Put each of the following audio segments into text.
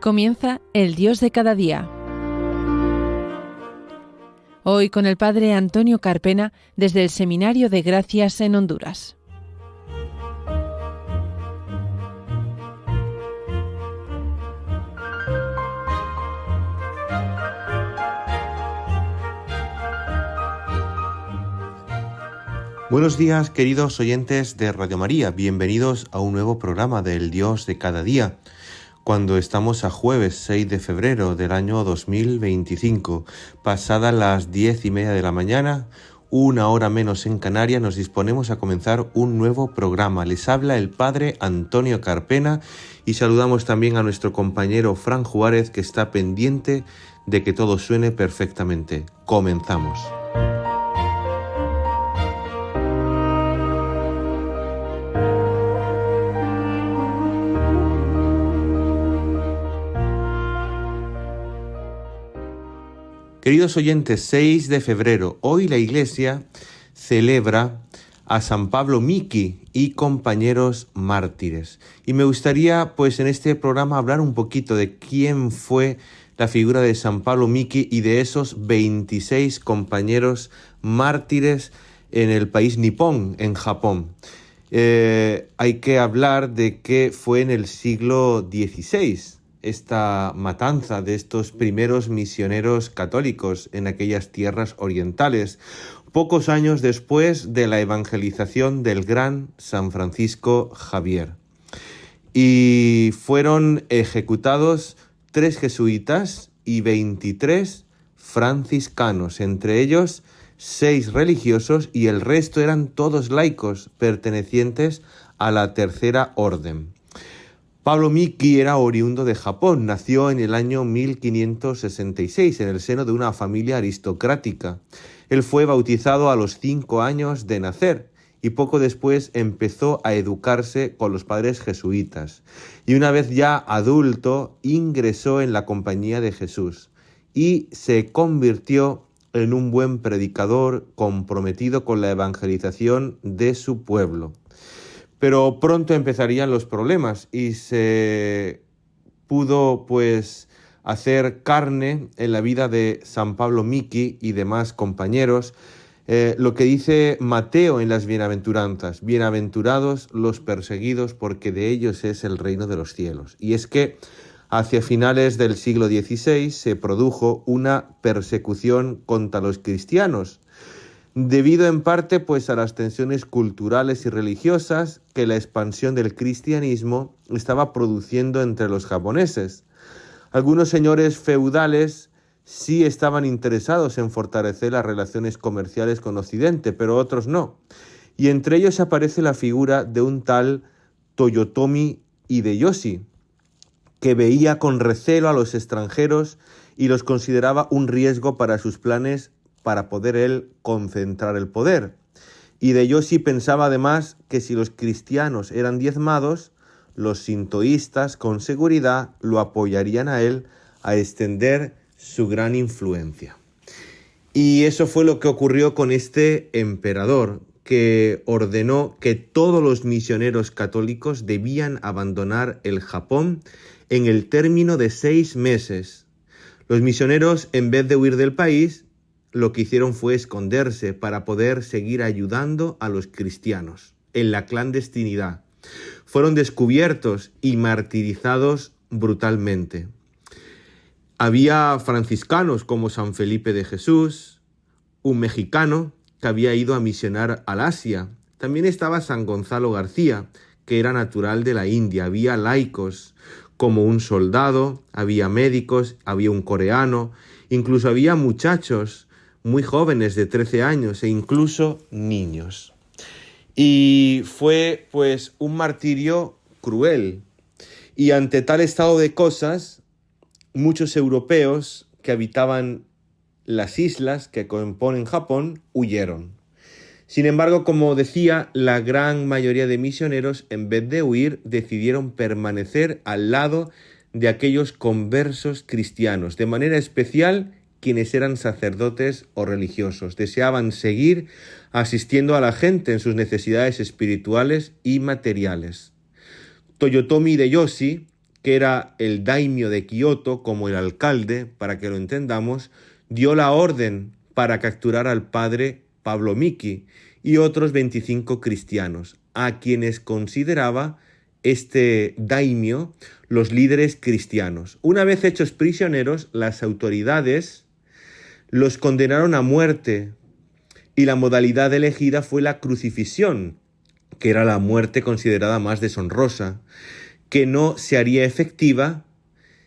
Comienza El Dios de cada día. Hoy con el Padre Antonio Carpena desde el Seminario de Gracias en Honduras. Buenos días, queridos oyentes de Radio María. Bienvenidos a un nuevo programa de El Dios de cada día, cuando estamos a jueves 6 de febrero del año 2025. Pasadas las 10:30 de la mañana, una hora menos en Canarias, nos disponemos a comenzar un nuevo programa. Les habla el Padre Antonio Carpena y saludamos también a nuestro compañero Fran Juárez, que está pendiente de que todo suene perfectamente. Comenzamos. Queridos oyentes, 6 de febrero, hoy la Iglesia celebra a San Pablo Miki y compañeros mártires. Y me gustaría, pues, en este programa hablar un poquito de quién fue la figura de San Pablo Miki y de esos 26 compañeros mártires en el país nipón, en Japón. Hay que hablar de que fue en el siglo XVI. Esta matanza de estos primeros misioneros católicos en aquellas tierras orientales, pocos años después de la evangelización del gran San Francisco Javier. Y fueron ejecutados 3 jesuitas y 23 franciscanos, entre ellos 6 religiosos, y el resto eran todos laicos pertenecientes a la Tercera Orden. Pablo Miki era oriundo de Japón, nació en el año 1566 en el seno de una familia aristocrática. Él fue bautizado a los 5 años de nacer y poco después empezó a educarse con los padres jesuitas. Y una vez ya adulto, ingresó en la Compañía de Jesús y se convirtió en un buen predicador comprometido con la evangelización de su pueblo. Pero pronto empezarían los problemas y se pudo, pues, hacer carne en la vida de San Pablo Miki y demás compañeros lo que dice Mateo en las bienaventuranzas: bienaventurados los perseguidos, porque de ellos es el reino de los cielos. Y es que hacia finales del siglo XVI se produjo una persecución contra los cristianos, debido en parte, pues, a las tensiones culturales y religiosas que la expansión del cristianismo estaba produciendo entre los japoneses. Algunos señores feudales sí estaban interesados en fortalecer las relaciones comerciales con Occidente, pero otros no. Y entre ellos aparece la figura de un tal Toyotomi Hideyoshi, que veía con recelo a los extranjeros y los consideraba un riesgo para sus planes para poder él concentrar el poder. Hideyoshi pensaba además que si los cristianos eran diezmados, los sintoístas con seguridad lo apoyarían a él a extender su gran influencia. Y eso fue lo que ocurrió con este emperador, que ordenó que todos los misioneros católicos debían abandonar el Japón en el término de 6 meses. Los misioneros, en vez de huir del país, lo que hicieron fue esconderse para poder seguir ayudando a los cristianos en la clandestinidad. Fueron descubiertos y martirizados brutalmente. Había franciscanos como San Felipe de Jesús, un mexicano que había ido a misionar al Asia. También estaba San Gonzalo García, que era natural de la India. Había laicos como un soldado, había médicos, había un coreano, incluso había muchachos muy jóvenes de 13 años e incluso niños. Y fue, pues, un martirio cruel. Y ante tal estado de cosas, muchos europeos que habitaban las islas que componen Japón huyeron. Sin embargo, como decía, la gran mayoría de misioneros, en vez de huir, decidieron permanecer al lado de aquellos conversos cristianos, de manera especial quienes eran sacerdotes o religiosos. Deseaban seguir asistiendo a la gente en sus necesidades espirituales y materiales. Toyotomi Hideyoshi, que era el daimio de Kioto, como el alcalde, para que lo entendamos, dio la orden para capturar al padre Pablo Miki y otros 25 cristianos, a quienes consideraba este daimio los líderes cristianos. Una vez hechos prisioneros, las autoridades los condenaron a muerte y la modalidad elegida fue la crucifixión, que era la muerte considerada más deshonrosa, que no se haría efectiva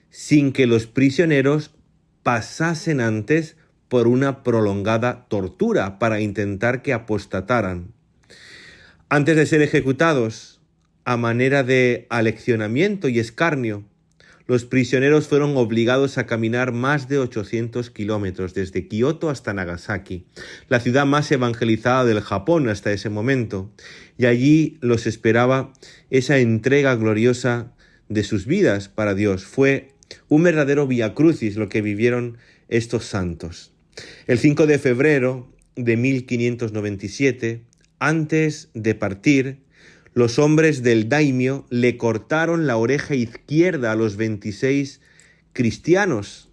sin que los prisioneros pasasen antes por una prolongada tortura para intentar que apostataran. Antes de ser ejecutados, a manera de aleccionamiento y escarnio, los prisioneros fueron obligados a caminar más de 800 kilómetros desde Kioto hasta Nagasaki, la ciudad más evangelizada del Japón hasta ese momento, y allí los esperaba esa entrega gloriosa de sus vidas para Dios. Fue un verdadero vía crucis lo que vivieron estos santos. El 5 de febrero de 1597, antes de partir, los hombres del daimio le cortaron la oreja izquierda a los 26 cristianos.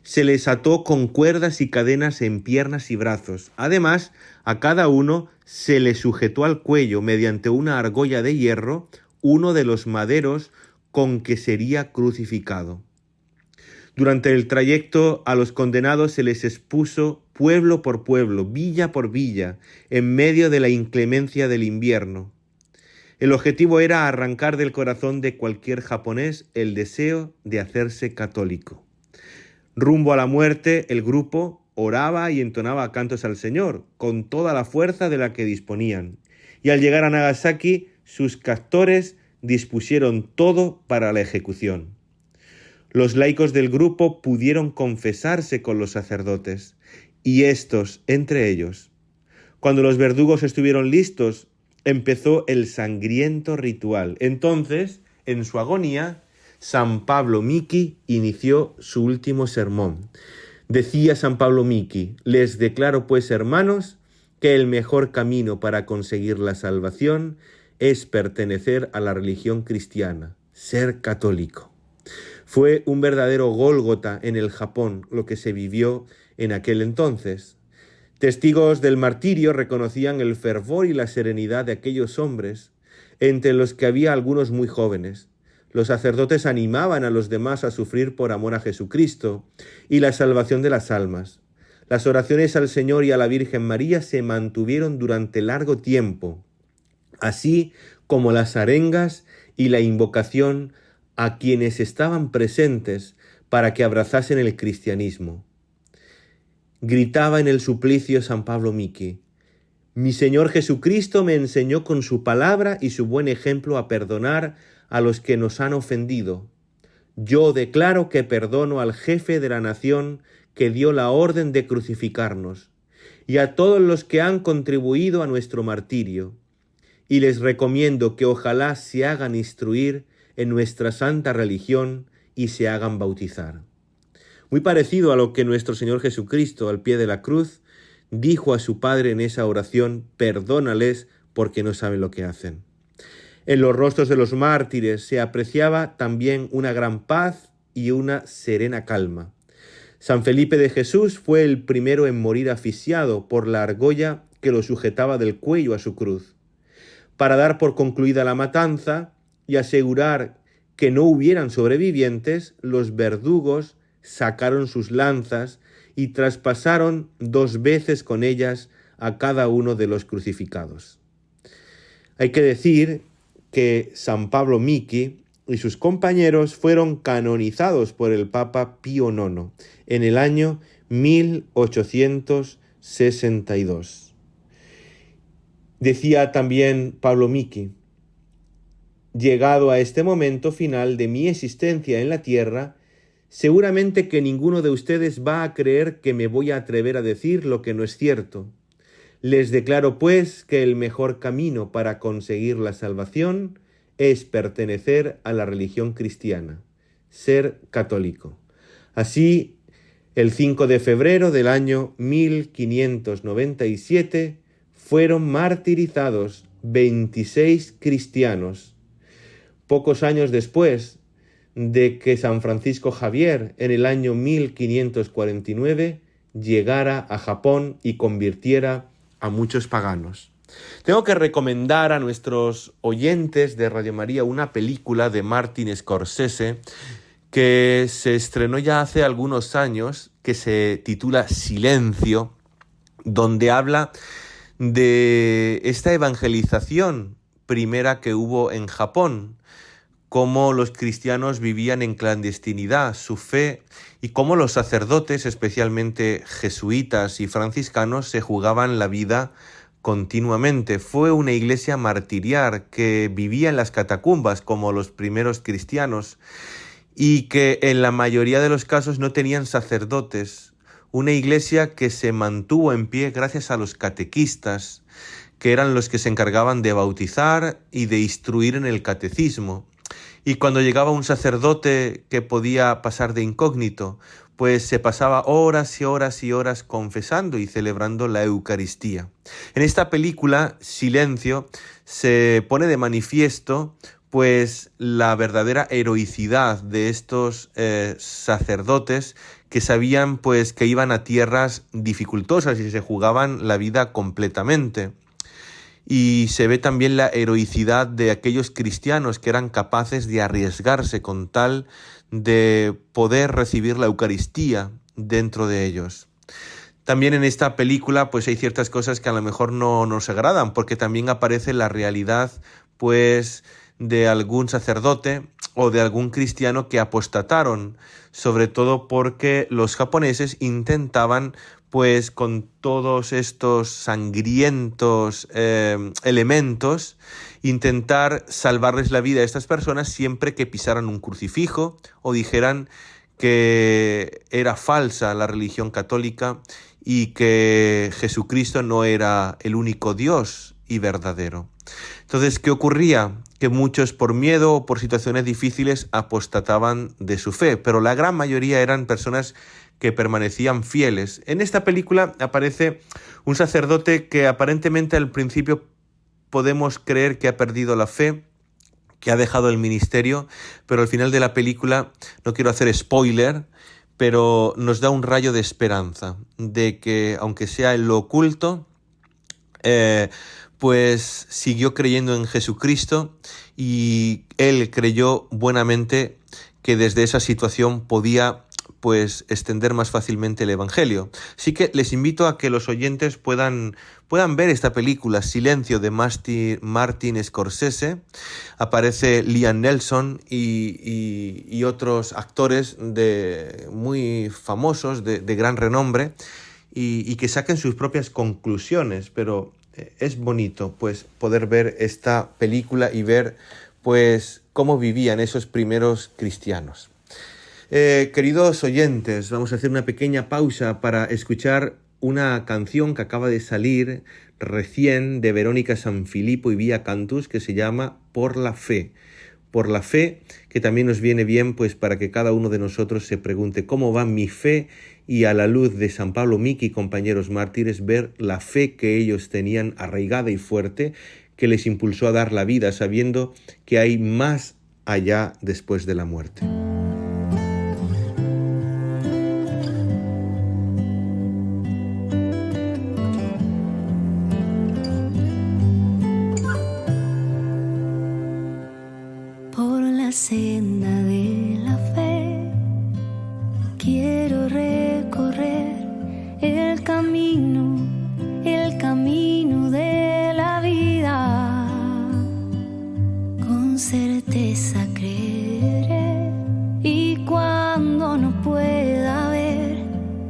Se les ató con cuerdas y cadenas en piernas y brazos. Además, a cada uno se le sujetó al cuello mediante una argolla de hierro uno de los maderos con que sería crucificado. Durante el trayecto a los condenados se les expuso pueblo por pueblo, villa por villa, en medio de la inclemencia del invierno. El objetivo era arrancar del corazón de cualquier japonés el deseo de hacerse católico. Rumbo a la muerte, el grupo oraba y entonaba cantos al Señor, con toda la fuerza de la que disponían. Y al llegar a Nagasaki, sus captores dispusieron todo para la ejecución. Los laicos del grupo pudieron confesarse con los sacerdotes, y estos entre ellos. Cuando los verdugos estuvieron listos, empezó el sangriento ritual. Entonces, en su agonía, San Pablo Miki inició su último sermón. Decía San Pablo Miki: les declaro pues, hermanos, que el mejor camino para conseguir la salvación es pertenecer a la religión cristiana, ser católico. Fue un verdadero Gólgota en el Japón lo que se vivió en aquel entonces. Testigos del martirio reconocían el fervor y la serenidad de aquellos hombres, entre los que había algunos muy jóvenes. Los sacerdotes animaban a los demás a sufrir por amor a Jesucristo y la salvación de las almas. Las oraciones al Señor y a la Virgen María se mantuvieron durante largo tiempo, así como las arengas y la invocación a quienes estaban presentes para que abrazasen el cristianismo. Gritaba en el suplicio San Pablo Miki: mi Señor Jesucristo me enseñó con su palabra y su buen ejemplo a perdonar a los que nos han ofendido. Yo declaro que perdono al jefe de la nación que dio la orden de crucificarnos y a todos los que han contribuido a nuestro martirio, y les recomiendo que ojalá se hagan instruir en nuestra santa religión y se hagan bautizar. Muy parecido a lo que nuestro Señor Jesucristo, al pie de la cruz, dijo a su Padre en esa oración: perdónales porque no saben lo que hacen. En los rostros de los mártires se apreciaba también una gran paz y una serena calma. San Felipe de Jesús fue el primero en morir asfixiado por la argolla que lo sujetaba del cuello a su cruz. Para dar por concluida la matanza y asegurar que no hubieran sobrevivientes, los verdugos sacaron sus lanzas y traspasaron 2 veces con ellas a cada uno de los crucificados. Hay que decir que San Pablo Miki y sus compañeros fueron canonizados por el Papa Pío IX en el año 1862. Decía también Pablo Miki: llegado a este momento final de mi existencia en la tierra, seguramente que ninguno de ustedes va a creer que me voy a atrever a decir lo que no es cierto. Les declaro, pues, que el mejor camino para conseguir la salvación es pertenecer a la religión cristiana, ser católico. Así, el 5 de febrero del año 1597, fueron martirizados 26 cristianos. Pocos años después, de que San Francisco Javier en el año 1549 llegara a Japón y convirtiera a muchos paganos. Tengo que recomendar a nuestros oyentes de Radio María una película de Martin Scorsese que se estrenó ya hace algunos años, que se titula Silencio, donde habla de esta evangelización primera que hubo en Japón, cómo los cristianos vivían en clandestinidad su fe y cómo los sacerdotes, especialmente jesuitas y franciscanos, se jugaban la vida continuamente. Fue una iglesia martirial que vivía en las catacumbas como los primeros cristianos y que en la mayoría de los casos no tenían sacerdotes. Una iglesia que se mantuvo en pie gracias a los catequistas, que eran los que se encargaban de bautizar y de instruir en el catecismo. Y cuando llegaba un sacerdote que podía pasar de incógnito, pues se pasaba horas y horas y horas confesando y celebrando la Eucaristía. En esta película, Silencio, se pone de manifiesto pues la verdadera heroicidad de estos sacerdotes que sabían pues que iban a tierras dificultosas y se jugaban la vida completamente. Y se ve también la heroicidad de aquellos cristianos que eran capaces de arriesgarse con tal de poder recibir la Eucaristía dentro de ellos. También en esta película pues hay ciertas cosas que a lo mejor no nos agradan, porque también aparece la realidad pues de algún sacerdote o de algún cristiano que apostataron, sobre todo porque los japoneses intentaban pues con todos estos sangrientos elementos, intentar salvarles la vida a estas personas siempre que pisaran un crucifijo o dijeran que era falsa la religión católica y que Jesucristo no era el único Dios y verdadero. Entonces, ¿qué ocurría? Que muchos por miedo o por situaciones difíciles apostataban de su fe, pero la gran mayoría eran personas que permanecían fieles. En esta película aparece un sacerdote que aparentemente al principio podemos creer que ha perdido la fe, que ha dejado el ministerio, pero al final de la película, no quiero hacer spoiler, pero nos da un rayo de esperanza, de que aunque sea en lo oculto, pues siguió creyendo en Jesucristo y él creyó buenamente que desde esa situación podía pues extender más fácilmente el Evangelio. Así que les invito a que los oyentes puedan ver esta película, Silencio, de Martin Scorsese. Aparece Liam Neeson y otros actores muy famosos, de gran renombre, y que saquen sus propias conclusiones, pero es bonito pues poder ver esta película y ver pues cómo vivían esos primeros cristianos. Queridos oyentes, vamos a hacer una pequeña pausa para escuchar una canción que acaba de salir recién de Verónica Sanfilippo y Vía Cantus, que se llama Por la Fe. Por la fe, que también nos viene bien pues para que cada uno de nosotros se pregunte cómo va mi fe, y a la luz de San Pablo Miki y compañeros mártires ver la fe que ellos tenían arraigada y fuerte, que les impulsó a dar la vida sabiendo que hay más allá después de la muerte. Por la senda de la fe quiero recorrer el camino de la vida. Con certeza creeré, y cuando no pueda ver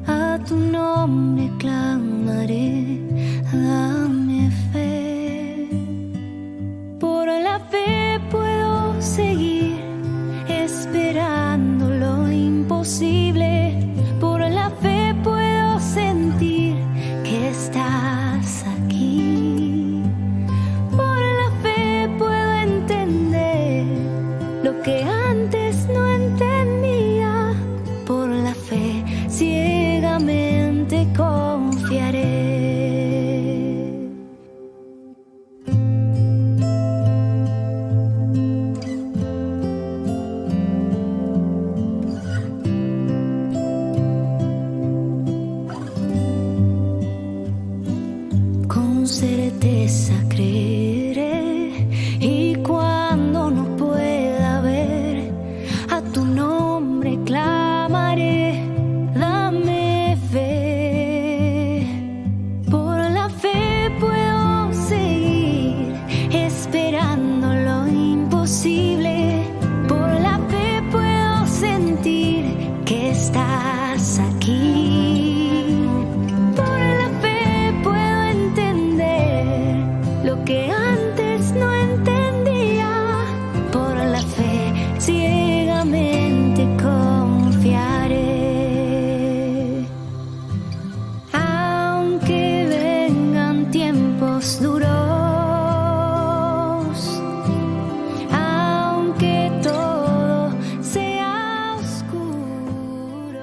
a tu nombre clamaré, dame fe. Por la fe puedo seguir esperando lo imposible. Por la fe puedo sentir que estás aquí. Por la fe puedo entender lo que antes no entendía. Por la fe ciegamente confiaré.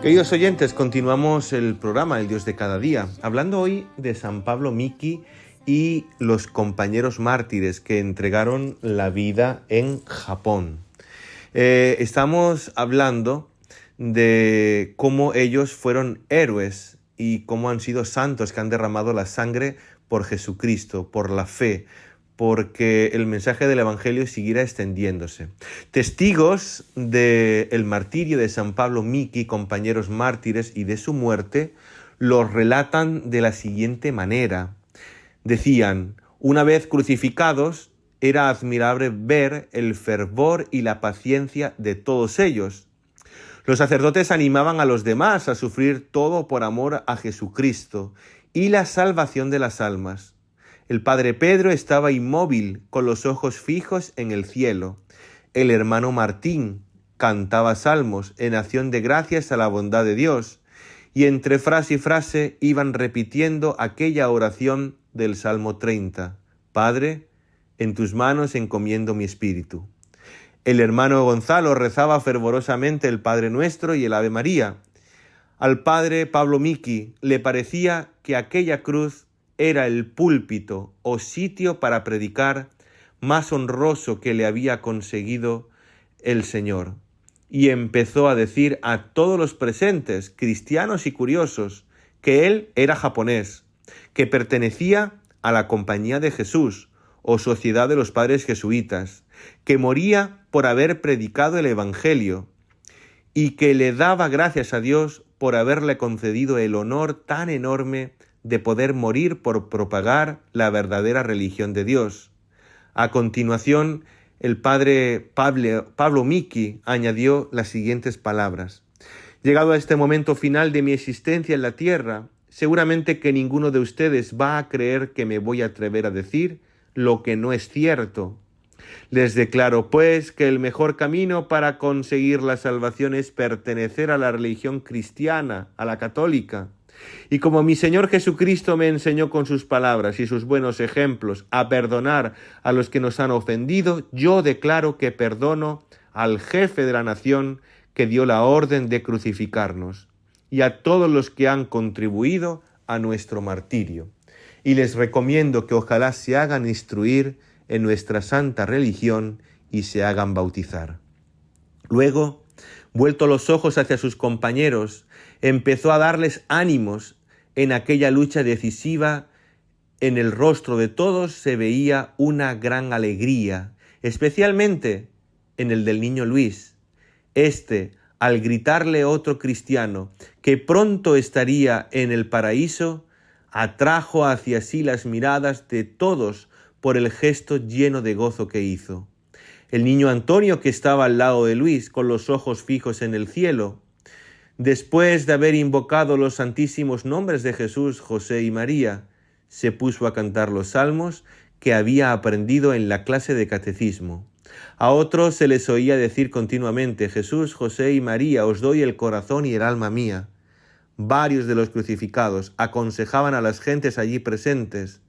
Queridos oyentes, continuamos el programa El Dios de cada día, hablando hoy de San Pablo Miki y los compañeros mártires que entregaron la vida en Japón. Estamos hablando de cómo ellos fueron héroes y cómo han sido santos que han derramado la sangre por Jesucristo, por la fe, porque el mensaje del Evangelio siguiera extendiéndose. Testigos del martirio de San Pablo Miki, compañeros mártires, y de su muerte, los relatan de la siguiente manera. Decían: una vez crucificados, era admirable ver el fervor y la paciencia de todos ellos. Los sacerdotes animaban a los demás a sufrir todo por amor a Jesucristo y la salvación de las almas. El padre Pedro estaba inmóvil, con los ojos fijos en el cielo. El hermano Martín cantaba salmos en acción de gracias a la bondad de Dios, y entre frase y frase iban repitiendo aquella oración del Salmo 30. Padre, en tus manos encomiendo mi espíritu. El hermano Gonzalo rezaba fervorosamente el Padre Nuestro y el Ave María. Al padre Pablo Miki le parecía que aquella cruz era el púlpito o sitio para predicar más honroso que le había conseguido el Señor. Y empezó a decir a todos los presentes, cristianos y curiosos, que él era japonés, que pertenecía a la Compañía de Jesús o Sociedad de los Padres Jesuitas, que moría por haber predicado el Evangelio y que le daba gracias a Dios por haberle concedido el honor tan enorme de poder morir por propagar la verdadera religión de Dios. A continuación, el padre Pablo Miki añadió las siguientes palabras: llegado a este momento final de mi existencia en la tierra, seguramente que ninguno de ustedes va a creer que me voy a atrever a decir lo que no es cierto. Les declaro, pues, que el mejor camino para conseguir la salvación es pertenecer a la religión cristiana, a la católica. Y como mi Señor Jesucristo me enseñó con sus palabras y sus buenos ejemplos a perdonar a los que nos han ofendido, yo declaro que perdono al jefe de la nación que dio la orden de crucificarnos y a todos los que han contribuido a nuestro martirio. Y les recomiendo que ojalá se hagan instruir en nuestra santa religión y se hagan bautizar. Luego, vuelto los ojos hacia sus compañeros, empezó a darles ánimos en aquella lucha decisiva. En el rostro de todos se veía una gran alegría, especialmente en el del niño Luis. Al gritarle otro cristiano que pronto estaría en el paraíso, atrajo hacia sí las miradas de todos por el gesto lleno de gozo que hizo. El niño Antonio, que estaba al lado de Luis, con los ojos fijos en el cielo, después de haber invocado los santísimos nombres de Jesús, José y María, se puso a cantar los salmos que había aprendido en la clase de catecismo. A otros se les oía decir continuamente: Jesús, José y María, os doy el corazón y el alma mía. Varios de los crucificados aconsejaban a las gentes allí presentes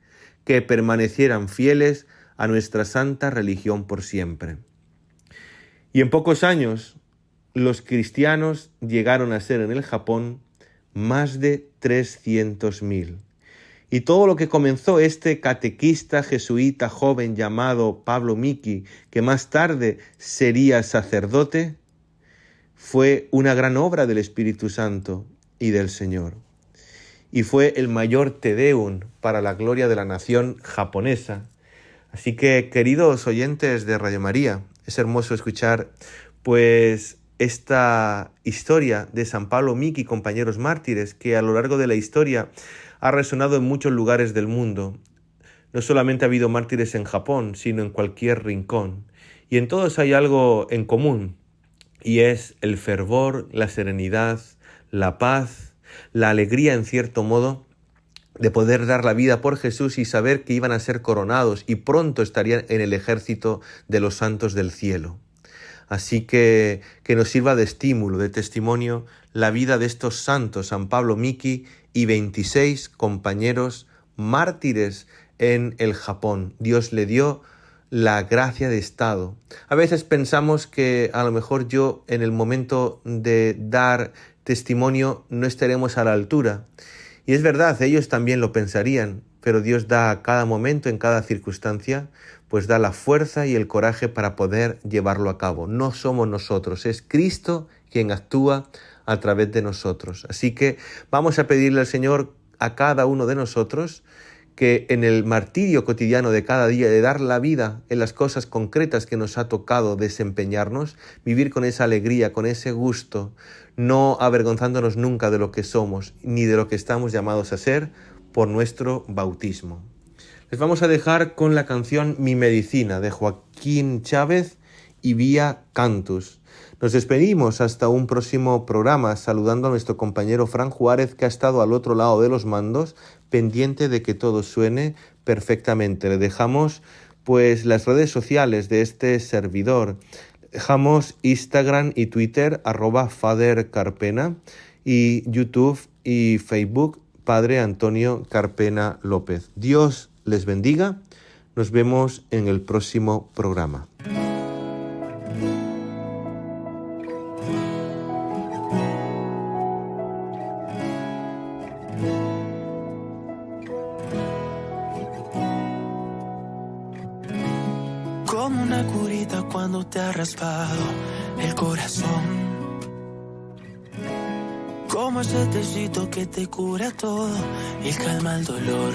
que permanecieran fieles a nuestra santa religión por siempre. Y en pocos años, los cristianos llegaron a ser en el Japón más de 300.000. Y todo lo que comenzó este catequista jesuita joven llamado Pablo Miki, que más tarde sería sacerdote, fue una gran obra del Espíritu Santo y del Señor. Y fue el mayor Te Deum para la gloria de la nación japonesa. Así que, queridos oyentes de Radio María, es hermoso escuchar pues esta historia de San Pablo Miki, compañeros mártires, que a lo largo de la historia ha resonado en muchos lugares del mundo. No solamente ha habido mártires en Japón, sino en cualquier rincón. Y en todos hay algo en común, y es el fervor, la serenidad, la paz, la alegría en cierto modo de poder dar la vida por Jesús y saber que iban a ser coronados y pronto estarían en el ejército de los santos del cielo. Así que nos sirva de estímulo, de testimonio, la vida de estos santos, San Pablo Miki y 26 compañeros mártires en el Japón. Dios le dio la gracia de estado. A veces pensamos que a lo mejor yo en el momento de dar testimonio no estaremos a la altura. Y es verdad, ellos también lo pensarían, pero Dios da a cada momento, en cada circunstancia, pues da la fuerza y el coraje para poder llevarlo a cabo. No somos nosotros, es Cristo quien actúa a través de nosotros. Así que vamos a pedirle al Señor a cada uno de nosotros que en el martirio cotidiano de cada día, de dar la vida en las cosas concretas que nos ha tocado desempeñarnos, vivir con esa alegría, con ese gusto, no avergonzándonos nunca de lo que somos ni de lo que estamos llamados a ser por nuestro bautismo. Les vamos a dejar con la canción Mi Medicina de Joaquín Chávez y Vía Cantus. Nos despedimos hasta un próximo programa saludando a nuestro compañero Fran Juárez, que ha estado al otro lado de los mandos, pendiente de que todo suene perfectamente. Le dejamos pues las redes sociales de este servidor. Dejamos Instagram y Twitter @FaderCarpena y YouTube y Facebook Padre Antonio Carpena López. Dios les bendiga. Nos vemos en el próximo programa. Como una curita cuando te ha raspado el corazón. Como ese tecito que te cura todo y calma el dolor.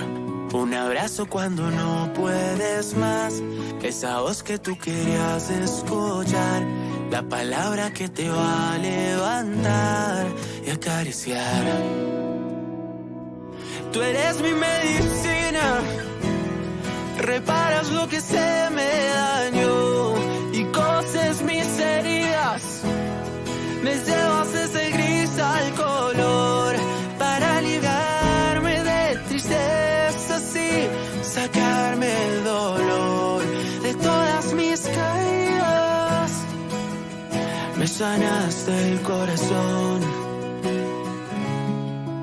Un abrazo cuando no puedes más. Esa voz que tú querías escuchar. La palabra que te va a levantar y acariciar. Tú eres mi medicina. Reparas lo que se me dañó y coses mis heridas. Me llevas ese gris al color para aliviarme de tristezas y sacarme el dolor de todas mis caídas. Me sanaste el corazón.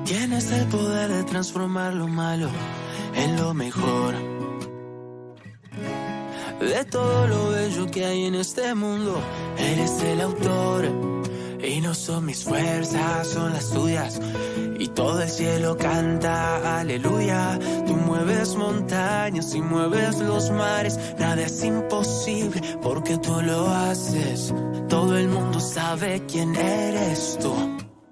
Tienes el poder de transformar lo malo en lo mejor. De todo lo bello que hay en este mundo, eres el autor. Y no son mis fuerzas, son las tuyas. Y todo el cielo canta aleluya. Tú mueves montañas y mueves los mares. Nada es imposible porque tú lo haces. Todo el mundo sabe quién eres tú.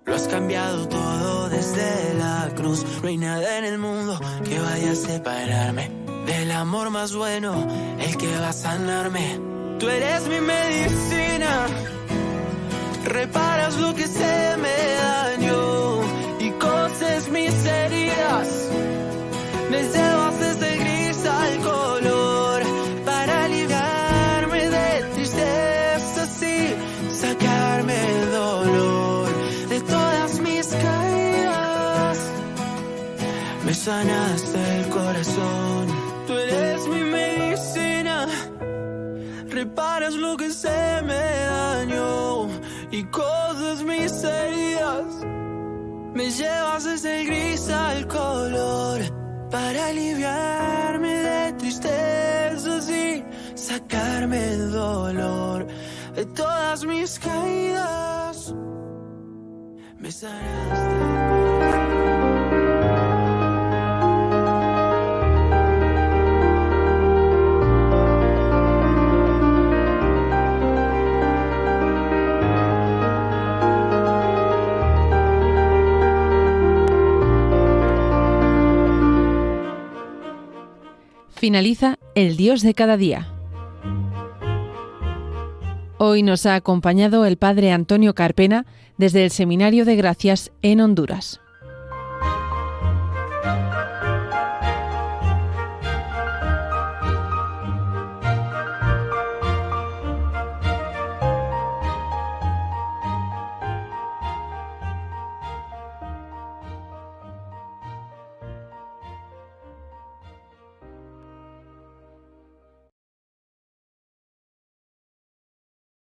Lo has cambiado todo desde la cruz. No hay nada en el mundo que vaya a separarme del amor más bueno, el que va a sanarme. Tú eres mi medicina. Reparas lo que se me dañó y coses mis heridas. Me llevas desde gris al color para aliviarme de tristezas y sacarme el dolor de todas mis caídas. Me sanaste el corazón. Tú eres mi medicina. Reparas lo que se me dañó y coses mis heridas. Me llevas desde el gris al color para aliviarme de tristezas y sacarme el dolor de todas mis caídas. Me sanaste. Finaliza El Dios de cada día. Hoy nos ha acompañado el Padre Antonio Carpena desde el Seminario de Gracias en Honduras.